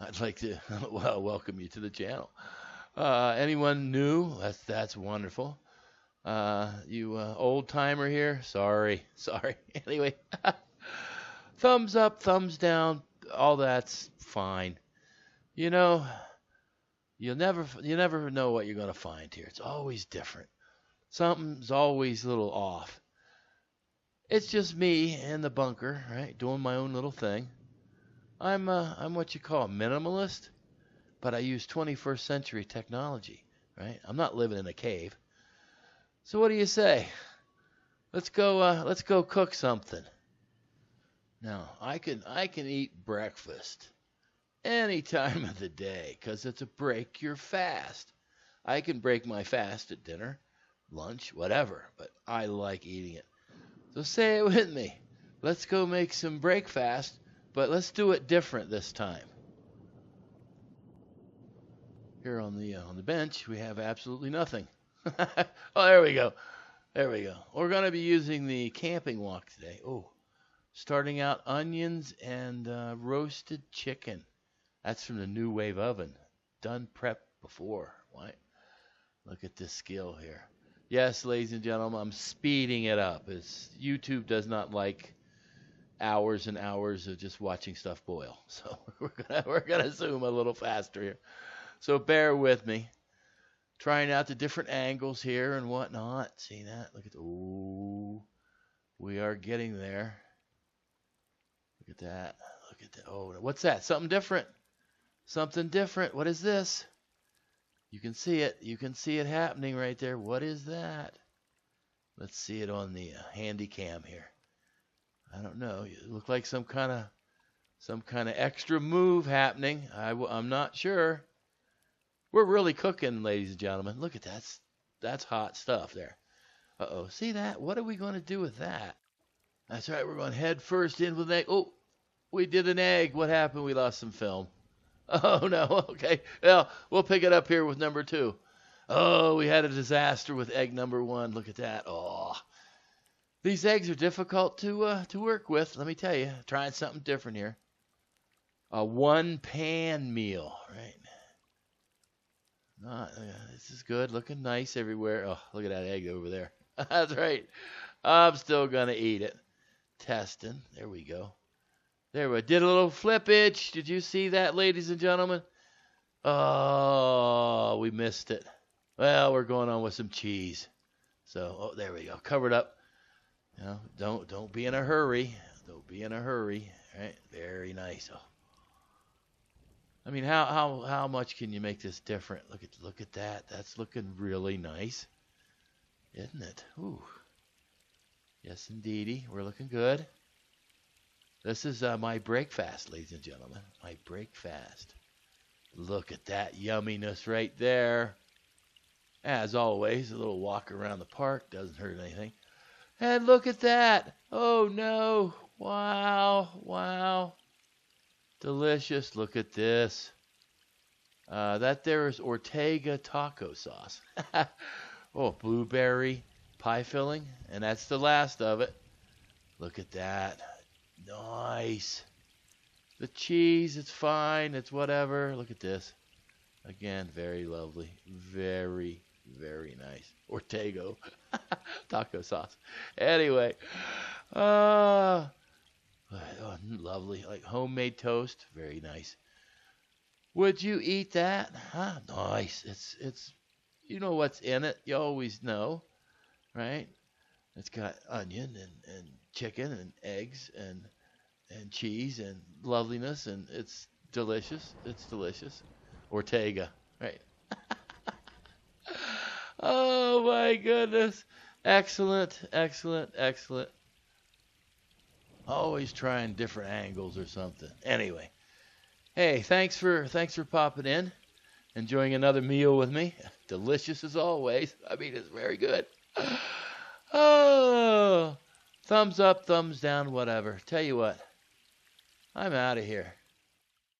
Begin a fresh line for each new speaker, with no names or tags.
I'd like to well welcome you to the channel. Anyone new? That's wonderful. You old timer here? Sorry, sorry. Anyway, thumbs up, thumbs down, all that's fine. You know, you never know what you're gonna find here. It's always different. Something's always a little off. It's just me in the bunker, right, doing my own little thing. I'm what you call a minimalist, but I use 21st century technology, right? I'm not living in a cave. So what do you say? Let's go cook something. Now, I can eat breakfast any time of the day 'cause it's a break your fast. I can break my fast at dinner, lunch, whatever, but I like eating it. So say it with me. Let's go make some break fast, but let's do it different this time. Here on the bench, we have absolutely nothing. Oh, there we go. There we go. We're going to be using the camping wok today. Oh, starting out onions and roasted chicken. That's from the New Wave oven. Done prep before. Why? Look at this skill here. Yes, ladies and gentlemen, I'm speeding it up. YouTube does not like hours and hours of just watching stuff boil. So we're gonna zoom a little faster here. So bear with me. Trying out the different angles here and whatnot. See that? Look at oh, we are getting there. Look at that. Look at that. Oh, what's that? Something different. Something different. What is this? You can see it. You can see it happening right there. What is that? Let's see it on the handy cam here. I don't know. It looked like some kind of extra move happening. I'm not sure. We're really cooking, ladies and gentlemen. Look at that. That's hot stuff there. Uh-oh. See that? What are we going to do with that? That's right. We're going head first in with an egg. Oh, we did an egg. What happened? We lost some film. Oh, no. Okay. Well, we'll pick it up here with number 2. Oh, we had a disaster with egg number 1. Look at that. Oh, these eggs are difficult to work with. Let me tell you. Trying something different here. A one-pan meal, right? This is good. Looking nice everywhere. Oh, look at that egg over there. That's right. I'm still going to eat it. Testing. There we go. There we did a little flippage. Did you see that, ladies and gentlemen? Oh, we missed it. Well, we're going on with some cheese. So, oh, there we go. Covered up. You know, don't be in a hurry. Don't be in a hurry. All right. Very nice. Oh. I mean, how much can you make this different? Look at that. That's looking really nice, isn't it? Ooh. Yes, indeedy. We're looking good. This is my break fast, ladies and gentlemen. My break fast. Look at that yumminess right there. As always, a little walk around the park doesn't hurt anything. And look at that. Oh no. Wow. Wow. Delicious. Look at this. That there is Ortega taco sauce. Oh, blueberry pie filling. And that's the last of it. Look at that. Nice. The cheese, it's fine. It's whatever. Look at this. Again, very lovely. Very, very nice. Ortega taco sauce. Anyway. Oh, lovely. Like homemade toast. Very nice. Would you eat that? Huh? Nice. It's you know what's in it. You always know, right? It's got onion and chicken and eggs and cheese and loveliness, and it's delicious. It's delicious. Ortega, right? Oh my goodness. Excellent, excellent, excellent. Always trying different angles or something. Anyway, hey, thanks for popping in, enjoying another meal with me. Delicious as always. I mean, it's very good. Oh, thumbs up, thumbs down, whatever. Tell you what, I'm out of here.